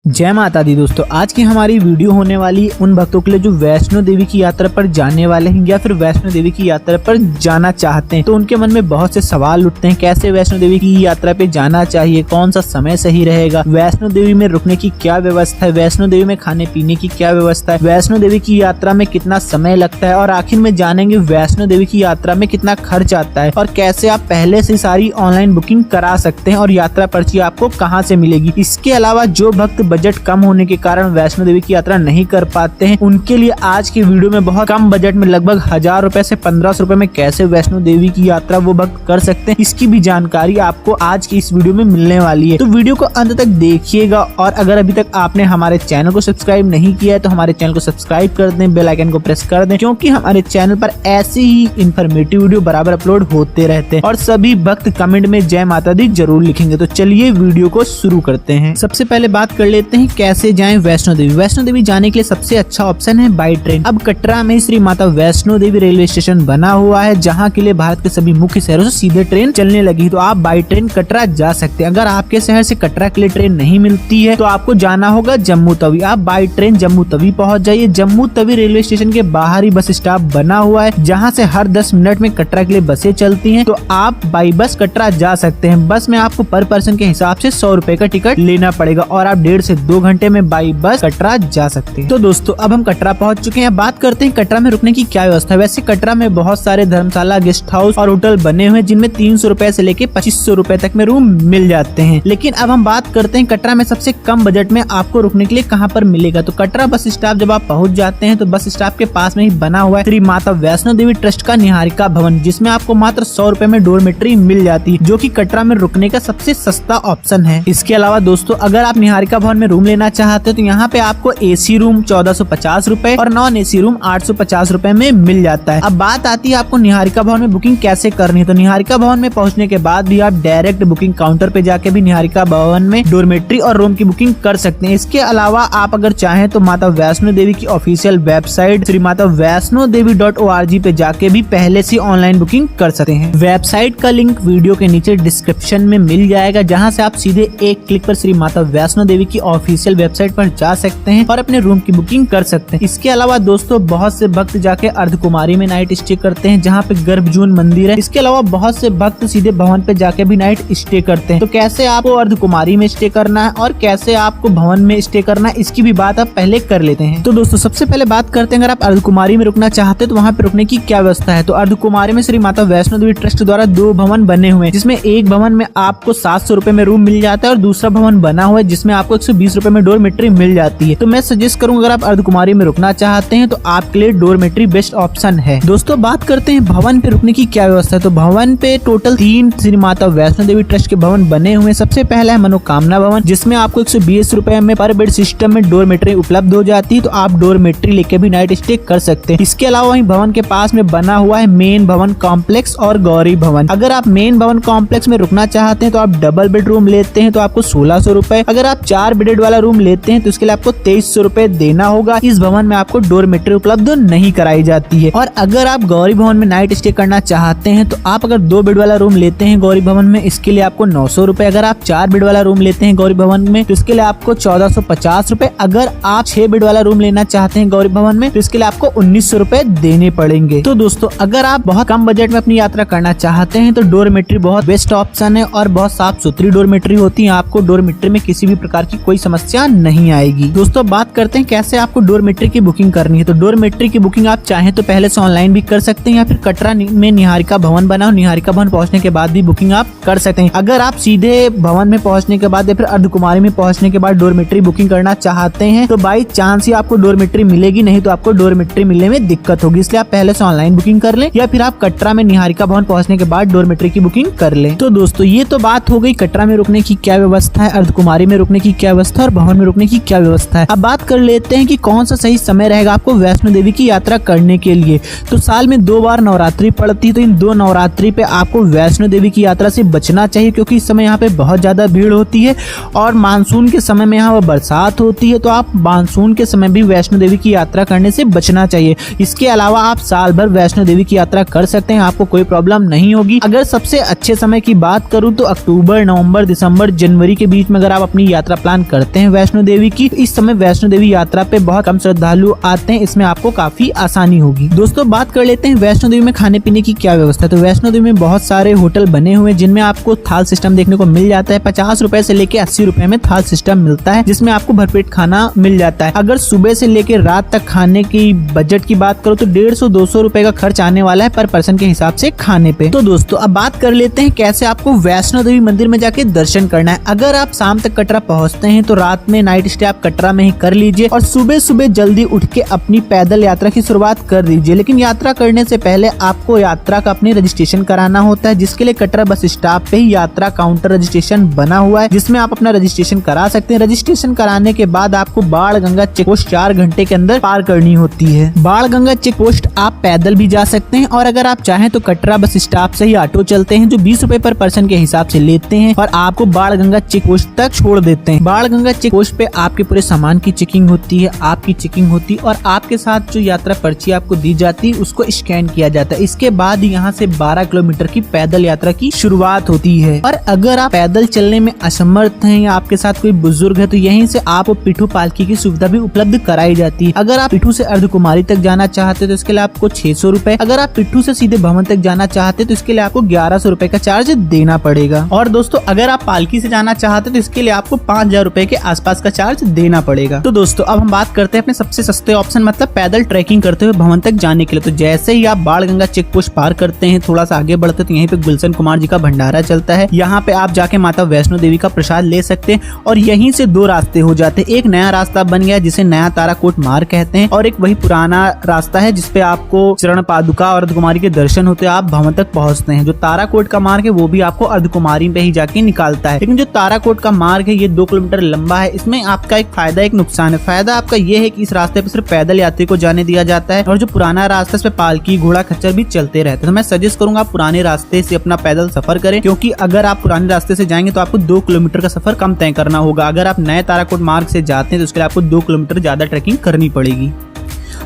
जय माता दी दोस्तों, आज की हमारी वीडियो होने वाली उन भक्तों के लिए जो वैष्णो देवी की यात्रा पर जाने वाले हैं या फिर वैष्णो देवी की यात्रा पर जाना चाहते हैं। तो उनके मन में बहुत से सवाल उठते हैं, कैसे वैष्णो देवी की यात्रा पे जाना चाहिए, कौन सा समय सही रहेगा, वैष्णो देवी में रुकने की क्या व्यवस्था है, वैष्णो देवी में खाने पीने की क्या व्यवस्था है, वैष्णो देवी की यात्रा में कितना समय लगता है और आखिर में जानेंगे वैष्णो देवी की यात्रा में कितना खर्च आता है और कैसे आप पहले से सारी ऑनलाइन बुकिंग करा सकते हैं और यात्रा पर्ची आपको कहाँ से मिलेगी। इसके अलावा जो भक्त बजट कम होने के कारण वैष्णो देवी की यात्रा नहीं कर पाते हैं, उनके लिए आज की वीडियो में बहुत कम बजट में लगभग 1000 रुपए से 1500 रुपए में कैसे वैष्णो देवी की यात्रा वो भक्त कर सकते हैं, इसकी भी जानकारी आपको आज की इस वीडियो में मिलने वाली है। तो वीडियो को अंत तक देखिएगा और अगर अभी तक आपने हमारे चैनल को सब्सक्राइब नहीं किया है तो हमारे चैनल को सब्सक्राइब कर दें, बेल आइकन को प्रेस कर दें, क्योंकि हमारे चैनल पर ऐसी ही इन्फॉर्मेटिव वीडियो बराबर अपलोड होते रहते हैं और सभी भक्त कमेंट में जय माता दी जरूर लिखेंगे। तो चलिए वीडियो को शुरू करते हैं। सबसे पहले बात कर लेते हैं कैसे जाएं वैष्णो देवी। वैष्णो देवी जाने के लिए सबसे अच्छा ऑप्शन है बाई ट्रेन। अब कटरा में श्री माता वैष्णो देवी रेलवे स्टेशन बना हुआ है, जहां के लिए भारत के सभी मुख्य शहरों से सीधे ट्रेन चलने लगी, तो आप बाई ट्रेन कटरा जा सकते हैं। अगर आपके शहर से कटरा के लिए ट्रेन नहीं मिलती है तो आपको जाना होगा जम्मू तवी। आप बाई ट्रेन जम्मू तवी पहुंच जाइए। जम्मू तवी रेलवे स्टेशन के बाहर ही बस स्टॉप बना हुआ है, जहाँ से हर 10 मिनट में कटरा के लिए बसें चलती है, तो आप बाई बस कटरा जा सकते हैं। बस में आपको पर पर्सन के हिसाब से 100 रुपए का टिकट लेना पड़ेगा और आप 1.5 से 2 घंटे में बाई बस कटरा जा सकते हैं। तो दोस्तों अब हम कटरा पहुंच चुके हैं। बात करते हैं कटरा में रुकने की क्या व्यवस्था है। वैसे कटरा में बहुत सारे धर्मशाला, गेस्ट हाउस और होटल बने हुए हैं, जिनमें 300 रुपए से लेके 2500 रुपए तक में रूम मिल जाते हैं। लेकिन अब हम बात करते हैं कटरा में सबसे कम बजट में आपको रुकने के लिए कहाँ पर मिलेगा। तो कटरा बस स्टॉप जब आप पहुंच जाते हैं तो बस स्टॉप के पास में ही बना हुआ है श्री माता वैष्णो देवी ट्रस्ट का निहारिका भवन, जिसमें आपको मात्र 100 रुपए में डोरमेट्री मिल जाती है, जो कि कटरा में रुकने का सबसे सस्ता ऑप्शन है। इसके अलावा दोस्तों अगर आप निहारिका भवन में रूम लेना चाहते हैं तो यहाँ पे आपको एसी रूम 1450 रुपए और नॉन एसी रूम 850 रुपए में मिल जाता है। अब बात आती है आपको निहारिका भवन में बुकिंग कैसे करनी है। तो निहारिका भवन में पहुंचने के बाद भी आप डायरेक्ट बुकिंग काउंटर पे जाके भी निहारिका भवन में डोरमेट्री और रूम की बुकिंग कर सकते हैं। इसके अलावा आप अगर चाहें तो माता वैष्णो देवी की official website Shri Mata Vaishno Devi .org पे जाके भी पहले से ऑनलाइन बुकिंग कर सकते हैं। वेबसाइट का लिंक वीडियो के नीचे डिस्क्रिप्शन में मिल जाएगा, जहाँ से आप सीधे एक क्लिक पर श्री माता वैष्णो देवी की ऑफिशियल वेबसाइट पर जा सकते हैं और अपने रूम की बुकिंग कर सकते हैं। इसके अलावा दोस्तों बहुत से भक्त जाके अर्धकुमारी में नाइट स्टे करते हैं, जहाँ पे गर्भजून मंदिर है। इसके अलावा बहुत से भक्त सीधे भवन पे जाके भी नाइट स्टे करते हैं। तो कैसे आपको अर्धकुमारी में स्टे करना है और कैसे आपको भवन में स्टे करना है, इसकी भी बात आप पहले कर लेते हैं। तो दोस्तों सबसे पहले बात करते हैं अगर आप अर्धकुमारी में रुकना चाहते हैं तो वहाँ पे रुकने की क्या व्यवस्था है। तो अर्धकुमारी में श्री माता वैष्णो देवी ट्रस्ट द्वारा 2 भवन बने हुए हैं, जिसमें एक भवन में आपको 700 रुपए में रूम मिल जाता है और दूसरा भवन बना हुआ है जिसमें आपको 120 रुपए में डोरमेट्री मिल जाती है। तो मैं सजेस्ट करूंगा अगर आप अर्धकुमारी में रुकना चाहते हैं तो आपके लिए डोरमेट्री बेस्ट ऑप्शन है। दोस्तों बात करते हैं भवन पे रुकने की क्या व्यवस्था है। तो भवन पे टोटल 3 श्री माता वैष्णो देवी ट्रस्ट के भवन बने हुए हैं। सबसे पहला है मनोकामना भवन, जिसमें आपको 120 रुपए में पर बेड सिस्टम में डोरमेट्री उपलब्ध हो जाती है, तो आप डोरमेट्री लेके भी नाइट स्टे कर सकते हैं। इसके अलावा वहीं भवन के पास में बना हुआ है मेन भवन कॉम्प्लेक्स और गौरी भवन। अगर आप मेन भवन कॉम्प्लेक्स में रुकना चाहते हैं तो आप डबल बेडरूम लेते हैं तो आपको 1600 रुपए, अगर आप 4 बेडेड वाला रूम लेते हैं तो इसके लिए आपको 2300 रुपए देना होगा। इस भवन में आपको डोरमेट्री उपलब्ध नहीं कराई जाती है। और अगर आप गौरी भवन में नाइट स्टे करना चाहते हैं तो आप अगर 2 बेड वाला रूम लेते हैं गौरी भवन में, इसके लिए आपको 900 रुपए, अगर आप 4 बेड वाला रूम लेते हैं गौरी भवन में तो इसके लिए आपको 1450 रुपए, अगर आप 6 बेड वाला रूम लेना चाहते हैं गौरी भवन में तो इसके लिए आपको 1900 रुपए देने पड़ेंगे। तो दोस्तों अगर आप बहुत कम बजट में अपनी यात्रा करना चाहते हैं तो डोरमेट्री बहुत बेस्ट ऑप्शन है और बहुत साफ सुथरी डोरमेट्री होती है। आपको डोरमेट्री में किसी भी प्रकार की कोई समस्या नहीं आएगी। दोस्तों बात करते हैं कैसे आपको डोरमेट्री की बुकिंग करनी है। तो डोरमेट्री की बुकिंग आप चाहें तो पहले से ऑनलाइन भी कर सकते हैं या फिर कटरा में निहारिका भवन बना हो, निहारिका भवन पहुंचने के बाद भी बुकिंग आप कर सकते हैं। अगर आप सीधे भवन में पहुंचने के बाद या फिर अर्धकुमारी में पहुंचने के बाद डोरमेट्री बुकिंग करना चाहते हैं तो बाई चांस ही आपको डोरमेट्री मिलेगी, नहीं तो आपको डोरमेट्री मिलने में दिक्कत होगी। इसलिए आप पहले से ऑनलाइन बुकिंग कर लें या फिर आप कटरा में निहारिका भवन पहुंचने के बाद डोरमेट्री की बुकिंग कर लें। तो दोस्तों ये तो बात हो गई कटरा में रुकने की क्या व्यवस्था है, अर्धकुमारी में रुकने की क्या व्यवस्था और भवन में रुकने की क्या व्यवस्था है। अब बात कर लेते हैं कि कौन सा सही समय रहेगा आपको वैष्णो देवी की यात्रा करने के लिए। तो साल में 2 बार नवरात्रि पड़ती है, तो इन 2 नवरात्रि पे आपको वैष्णो देवी की यात्रा से बचना चाहिए, क्योंकि इस समय यहाँ पे बहुत ज्यादा भीड़ होती है और मानसून के समय में यहाँ बरसात होती है, तो आप मानसून के समय भी वैष्णो देवी की यात्रा करने से बचना चाहिए। इसके अलावा आप साल भर वैष्णो देवी की यात्रा कर सकते हैं, आपको कोई प्रॉब्लम नहीं होगी। अगर सबसे अच्छे समय की बात करूँ तो अक्टूबर, नवंबर, दिसंबर, जनवरी के बीच में अगर आप अपनी यात्रा प्लान करते हैं वैष्णो देवी की। इस समय वैष्णो देवी यात्रा पे बहुत कम श्रद्धालु आते हैं, इसमें आपको काफी आसानी होगी। दोस्तों बात कर लेते हैं वैष्णो देवी में खाने पीने की क्या व्यवस्था है। तो वैष्णो देवी में बहुत सारे होटल बने हुए हैं जिनमें आपको थाल सिस्टम देखने को मिल जाता है। 50 रुपए से लेके 80 रुपए में थाल सिस्टम मिलता है, जिसमें आपको भरपेट खाना मिल जाता है। अगर सुबह से लेके रात तक खाने की बजट की बात करो तो 150-200 रुपए का खर्च आने वाला है पर पर्सन के हिसाब से खाने पे। तो दोस्तों अब बात कर लेते हैं कैसे आपको वैष्णो देवी मंदिर में जाके दर्शन करना है। अगर आप शाम तक कटरा पहुंचते हैं तो रात में नाइट स्टे आप कटरा में ही कर लीजिए और सुबह सुबह जल्दी उठ के अपनी पैदल यात्रा की शुरुआत कर दीजिए। लेकिन यात्रा करने से पहले आपको यात्रा का अपनी रजिस्ट्रेशन कराना होता है, जिसके लिए कटरा बस स्टॉप पे ही यात्रा काउंटर रजिस्ट्रेशन बना हुआ है, जिसमें आप अपना रजिस्ट्रेशन करा सकते हैं। रजिस्ट्रेशन कराने के बाद आपको बाण गंगा चेक पोस्ट 4 घंटे के अंदर पार करनी होती है। बाण गंगा चेक पोस्ट आप पैदल भी जा सकते हैं और अगर आप चाहें तो कटरा बस स्टॉप से ही ऑटो चलते हैं जो 20 रुपए पर पर्सन के हिसाब से लेते हैं और आपको बाण गंगा चेक पोस्ट तक छोड़ देते हैं। बाण गंगा चेक पोस्ट पे आपके पूरे सामान की चेकिंग होती है, आपकी चेकिंग होती है और आपके साथ जो यात्रा पर्ची आपको दी जाती है उसको स्कैन किया जाता है। इसके बाद यहाँ से 12 किलोमीटर की पैदल यात्रा की शुरुआत होती है। और अगर आप पैदल चलने में असमर्थ हैं या आपके साथ कोई बुजुर्ग है तो यहीं से आपको पिठू पालकी की सुविधा भी उपलब्ध कराई जाती है। अगर आप पिठू से अर्धकुमारी तक जाना चाहते हैं तो इसके लिए आपको 600 रुपए, अगर आप पिठू से सीधे भवन तक जाना चाहते हैं तो इसके लिए आपको 1100 रुपए का चार्ज देना पड़ेगा। और दोस्तों अगर आप पालकी से जाना चाहते हैं तो इसके लिए आपको 5000 रुपए के आसपास का चार्ज देना पड़ेगा। तो दोस्तों अब हम बात करते हैं अपने सबसे सस्ते ऑप्शन मतलब पैदल ट्रैकिंग करते हुए भवन तक जाने के लिए। तो जैसे ही आप बाण गंगा चेक पोस्ट पार करते हैं, थोड़ा सा आगे बढ़ते तो यहीं पे गुलशन कुमार जी का भंडारा चलता है। यहाँ पे आप जाके माता वैष्णो देवी का प्रसाद ले सकते हैं और यहीं से 2 रास्ते हो जाते हैं। एक नया रास्ता बन गया जिसे नया ताराकोट मार्ग कहते हैं और एक वही पुराना रास्ता है जिसपे आपको चरण पादुका और अर्धकुमारी के दर्शन होते हैं, आप भवन तक पहुंचते हैं। जो ताराकोट का मार्ग है वो भी आपको अर्धकुमारी पे ही जाके निकालता है। लेकिन जो ताराकोट का मार्ग है ये 2 किलोमीटर लंबा है। इसमें आपका एक फायदा एक नुकसान है। फायदा आपका ये है कि इस रास्ते पे सिर्फ पैदल यात्री को जाने दिया जाता है और जो पुराना रास्ता है इस पे पालकी घोड़ा खच्चर भी चलते रहते हैं। तो मैं सजेस्ट करूंगा आप पुराने रास्ते से अपना पैदल सफर करें, क्योंकि अगर आप पुराने रास्ते से जाएंगे तो आपको 2 किलोमीटर का सफर कम तय करना होगा। अगर आप नए ताराकोट मार्ग से जाते हैं तो उसके लिए आपको 2 किलोमीटर ज्यादा ट्रैकिंग करनी पड़ेगी।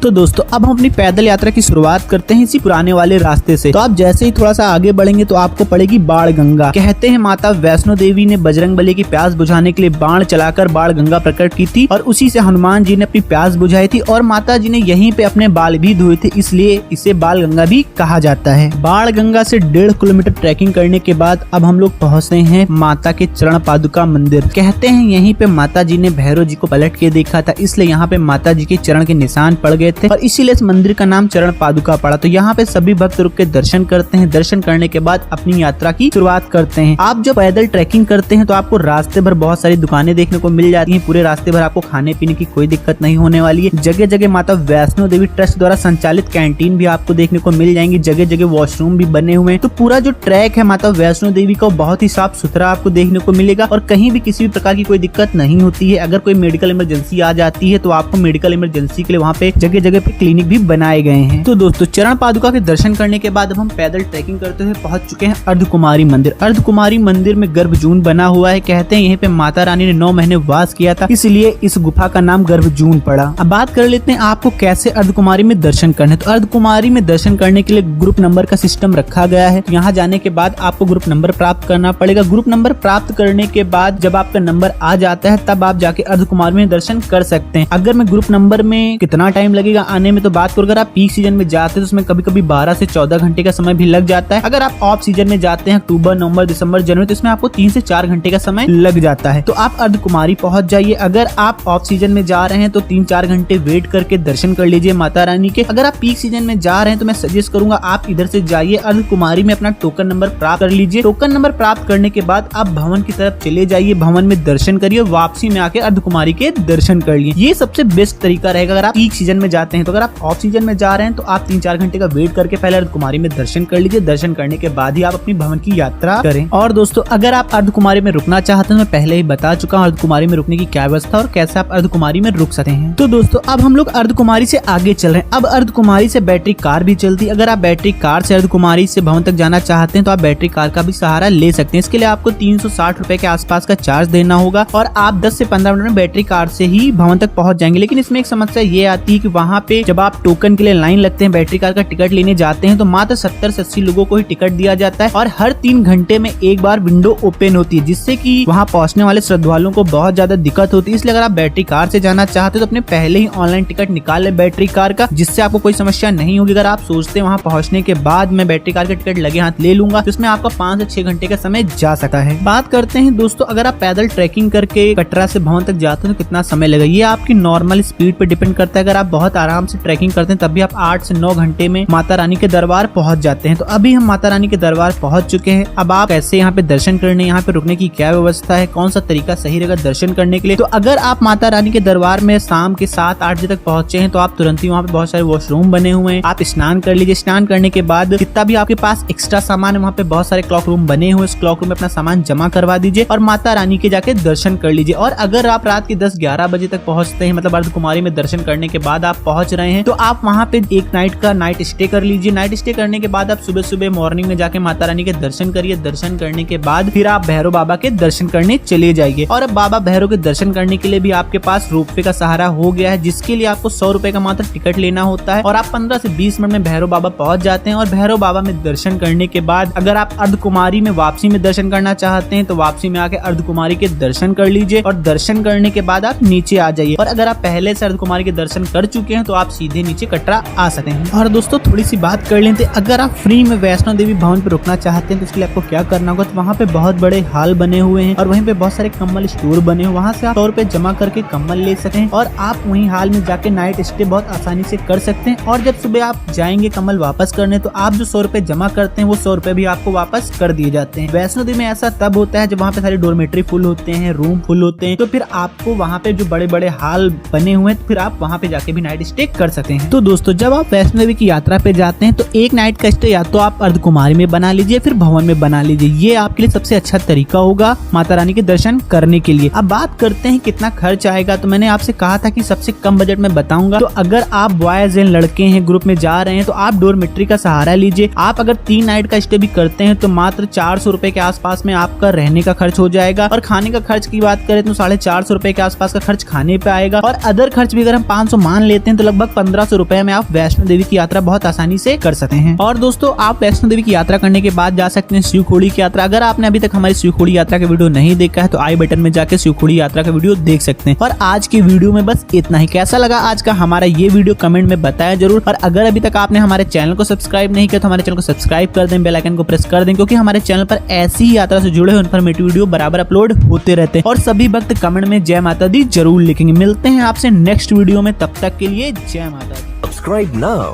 तो दोस्तों अब हम अपनी पैदल यात्रा की शुरुआत करते हैं इसी पुराने वाले रास्ते से। तो आप जैसे ही थोड़ा सा आगे बढ़ेंगे तो आपको पड़ेगी बाण गंगा। कहते हैं माता वैष्णो देवी ने बजरंगबली की प्यास बुझाने के लिए बाण चलाकर बाण गंगा प्रकट की थी और उसी से हनुमान जी ने अपनी प्यास बुझाई थी और माता जी ने यहीं पे अपने बाल भी धोए थे, इसलिए इसे बाल गंगा भी कहा जाता है। बाण गंगा से 1.5 किलोमीटर ट्रैकिंग करने के बाद अब हम लोग पहुँचते हैं माता के चरण पादुका मंदिर। कहते हैं यहीं पे माता जी ने भैरव जी को पलट के देखा था, इसलिए यहाँ पे माता जी के चरण के निशान पड़ गए थे और इसीलिए इस मंदिर का नाम चरण पादुका पड़ा। तो यहाँ पे सभी भक्त रुक के दर्शन करते हैं। दर्शन करने के बाद अपनी यात्रा की शुरुआत करते हैं। आप जब पैदल ट्रैकिंग करते हैं तो आपको रास्ते भर बहुत सारी दुकानें देखने को मिल जाती हैं। पूरे रास्ते भर आपको खाने पीने की कोई दिक्कत नहीं होने वाली है। जगह जगह माता वैष्णो देवी ट्रस्ट द्वारा संचालित कैंटीन भी आपको देखने को मिल जाएंगी। जगह जगह वॉशरूम भी बने हुए हैं। तो पूरा जो ट्रैक है माता वैष्णो देवी का बहुत ही साफ सुथरा आपको देखने को मिलेगा और कहीं भी किसी भी प्रकार की कोई दिक्कत नहीं होती है। अगर कोई मेडिकल इमरजेंसी आ जाती है तो आपको मेडिकल इमरजेंसी के लिए वहाँ पे जगह जगह पे क्लिनिक भी बनाए गए हैं। तो दोस्तों चरण पादुका के दर्शन करने के बाद अब हम पैदल ट्रैकिंग करते हुए पहुंच चुके हैं अर्धकुमारी मंदिर। अर्धकुमारी मंदिर में गर्भजून बना हुआ है। कहते हैं यहीं पे माता रानी ने 9 महीने वास किया था, इसलिए इस गुफा का नाम गर्भजून पड़ा। अब बात कर लेते हैं आपको कैसे अर्धकुमारी में दर्शन करने। तो अर्धकुमारी में दर्शन करने के लिए ग्रुप नंबर का सिस्टम रखा गया है। तो यहाँ जाने के बाद आपको ग्रुप नंबर प्राप्त करना पड़ेगा। ग्रुप नंबर प्राप्त करने के बाद जब आपका नंबर आ जाता है तब आप जाके अर्धकुमारी में दर्शन कर सकते हैं। अगर मैं ग्रुप नंबर में कितना टाइम लगेगा आने में तो बात करूँ, अगर आप पीक सीजन में जाते हैं तो उसमें कभी कभी 12 से 14 घंटे का समय भी लग जाता है। अगर आप ऑफ सीजन में जाते हैं अक्टूबर, नवंबर, दिसंबर, जनवरी तो इसमें आपको 3 से 4 घंटे का समय लग जाता है। तो आप अर्धकुमारी पहुंच जाइए। अगर आप ऑफ सीजन में जा रहे हैं तो 3-4 घंटे वेट करके दर्शन कर लीजिए माता रानी के। अगर आप पीक सीजन में जा रहे हैं तो मैं सजेस्ट करूंगा आप इधर से जाइए, अर्धकुमारी में अपना टोकन नंबर प्राप्त कर लीजिए। टोकन नंबर प्राप्त करने के बाद आप भवन की तरफ चले जाइए, भवन में दर्शन करिए, वापसी में आके अर्धकुमारी के दर्शन कर लिए। ये सबसे बेस्ट तरीका रहेगा अगर आप पीक सीजन में जाते हैं। तो अगर आप ऑफ सीजन में जा रहे हैं तो आप 3-4 घंटे का वेट करके पहले अर्धकुमारी में दर्शन कर लीजिए। दर्शन करने के बाद ही आप अपनी भवन की यात्रा करें। और दोस्तों अगर आप अर्धकुमारी में रुकना चाहते हैं, मैं पहले ही बता चुका हूँ अर्धकुमारी में रुकने की क्या व्यवस्था और कैसे आप अर्धकुमारी में रुक सकते हैं। तो दोस्तों अब हम लोग अर्धकुमारी से आगे चल रहे हैं। अब अर्धकुमारी से बैटरी कार भी चलती है। अगर आप बैटरी कार से अर्धकुमारी से भवन तक जाना चाहते हैं तो आप बैटरी कार का भी सहारा ले सकते हैं। इसके लिए आपको 360 रुपए के आसपास का चार्ज देना होगा और आप 10 से 15 मिनट में बैटरी कार से ही भवन तक पहुंच जाएंगे। लेकिन इसमें एक समस्या ये आती है कि वहाँ वहाँ पे जब आप टोकन के लिए लाइन लगते हैं, बैटरी कार का टिकट लेने जाते हैं, तो मात्र 70 से 80 लोगों को ही टिकट दिया जाता है और हर 3 घंटे में एक बार विंडो ओपन होती है, जिससे कि वहाँ पहुँचने वाले श्रद्धालुओं को बहुत ज्यादा दिक्कत होती है। इसलिए अगर आप बैटरी कार से जाना चाहते हो तो अपने पहले ही ऑनलाइन टिकट निकाल ले बैटरी कार का, जिससे आपको कोई समस्या नहीं होगी। अगर आप सोचते हैं वहाँ पहुँचने के बाद मैं बैटरी कार का टिकट लगे हाथ ले लूंगा, तो इसमें आपका 5 से 6 घंटे का समय जा सकता है। बात करते हैं दोस्तों, अगर आप पैदल ट्रैकिंग करके कटरा से भवन तक जाते हैं तो कितना समय लगेगा, ये आपकी नॉर्मल स्पीड पे डिपेंड करता है। अगर आप बहुत आराम से ट्रैकिंग करते हैं तब भी आप 8 से 9 घंटे में माता रानी के दरबार पहुंच जाते हैं। तो अभी हम माता रानी के दरबार पहुंच चुके हैं। अब आप कैसे यहाँ पे दर्शन करने, यहाँ पे रुकने की क्या व्यवस्था है, कौन सा तरीका सही रहेगा दर्शन करने के लिए, तो अगर आप माता रानी के दरबार में शाम के 7-8 बजे तक पहुंचे हैं तो आप तुरंत ही वहाँ पे बहुत सारे वॉशरूम बने हुए हैं, आप स्नान कर लीजिए। स्नान करने के बाद जितना भी आपके पास एक्स्ट्रा सामान है, वहाँ पे बहुत सारे क्लॉक रूम बने हुए, उस क्लॉक रूम में अपना सामान जमा करवा दीजिए और माता रानी के जाके दर्शन कर लीजिए। और अगर आप रात के 10-11 बजे तक पहुंचते हैं, मतलब अर्धकुमारी में दर्शन करने के बाद आप पहुंच रहे हैं, तो आप वहाँ पे एक नाइट का नाइट स्टे कर लीजिए। नाइट स्टे करने के बाद आप सुबह सुबह मॉर्निंग में जाके माता रानी के दर्शन करिए। दर्शन करने के बाद फिर आप भैरव बाबा के दर्शन करने चले जाइए। और अब बाबा भैरव के दर्शन करने के लिए भी आपके पास रोपवे का सहारा हो गया है, जिसके लिए आपको 100 रुपए का मात्र टिकट लेना होता है और आप 15 से 20 मिनट में भैरव बाबा पहुंच जाते हैं। और भैरव बाबा में दर्शन करने के बाद अगर आप अर्धकुमारी में वापसी में दर्शन करना चाहते हैं तो वापसी में आके अर्धकुमारी के दर्शन कर लीजिए और दर्शन करने के बाद आप नीचे आ जाइए। और अगर आप पहले से अर्धकुमारी के दर्शन कर चुके हैं तो आप सीधे नीचे कटरा आ सकते हैं। और दोस्तों थोड़ी सी बात कर लेते हैं, अगर आप फ्री में वैष्णो देवी भवन पे रुकना चाहते हैं तो इसके लिए आपको क्या करना होगा, तो वहाँ पे बहुत बड़े हॉल बने हुए हैं और वहीं पे बहुत सारे कम्बल स्टोर बने हुए, वहाँ से आप 100 रुपए जमा करके कम्बल ले सकते हैं और आप वहीं हॉल में जाके नाइट स्टे बहुत आसानी से कर सकते हैं। और जब सुबह आप जाएंगे कम्बल वापस करने तो आप जो 100 रुपए जमा करते हैं वो 100 रुपए भी आपको वापस कर दिए जाते हैं। वैष्णो देवी में ऐसा तब होता है जब वहाँ पे सारे डोरमेट्री फुल होते हैं, रूम फुल होते हैं, तो फिर आपको वहाँ पे जो बड़े बड़े हॉल बने हुए हैं तो फिर आप वहाँ पे जाके भी नाइट स्टे कर सकते हैं। तो दोस्तों जब आप वैष्णो देवी की यात्रा पे जाते हैं तो एक नाइट का स्टे या तो आप अर्धकुमारी में बना लीजिए फिर भवन में बना लीजिए, ये आपके लिए सबसे अच्छा तरीका होगा माता रानी के दर्शन करने के लिए। अब बात करते हैं कितना खर्च आएगा, तो मैंने आपसे कहा था कि सबसे कम बजट में बताऊंगा। तो अगर आप बॉयज एंड लड़के हैं, ग्रुप में जा रहे हैं तो आप डोरमेट्री का सहारा लीजिए। आप अगर 3 नाइट का स्टे भी करते हैं तो मात्र 400 रुपए के आसपास में आपका रहने का खर्च हो जाएगा और खाने का खर्च की बात करें तो 450 रुपए के आसपास का खर्च खाने पे आएगा। और अदर खर्च भी अगर हम 500 मान लेते हैं तो लगभग 1500 रुपए में आप वैष्णो देवी की यात्रा बहुत आसानी से कर सकते हैं। और दोस्तों आप वैष्णो देवी की यात्रा करने के बाद जा सकते हैं शिवखोड़ी की यात्रा। अगर आपने अभी तक हमारी शिवखोड़ी यात्रा का वीडियो नहीं देखा है तो आई बटन में जाके शिवखोड़ी यात्रा का वीडियो देख सकते हैं। और आज की वीडियो में बस इतना ही। कैसा लगा आज का हमारा ये वीडियो कमेंट में बताया जरूर। और अगर अभी तक आपने हमारे चैनल को सब्सक्राइब नहीं किया तो हमारे चैनल को सब्सक्राइब कर दें, बेल आइकन को प्रेस कर दें, क्योंकि हमारे चैनल पर ऐसी ही यात्रा से जुड़े हुए इन्फॉर्मेटिव वीडियो बराबर अपलोड होते रहते हैं। और सभी भक्त कमेंट में जय माता दी जरूर लिखेंगे। मिलते हैं आपसे नेक्स्ट वीडियो में, तब तक के लिए जय माता दी। Subscribe now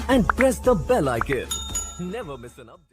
and press the bell icon. Never miss an update.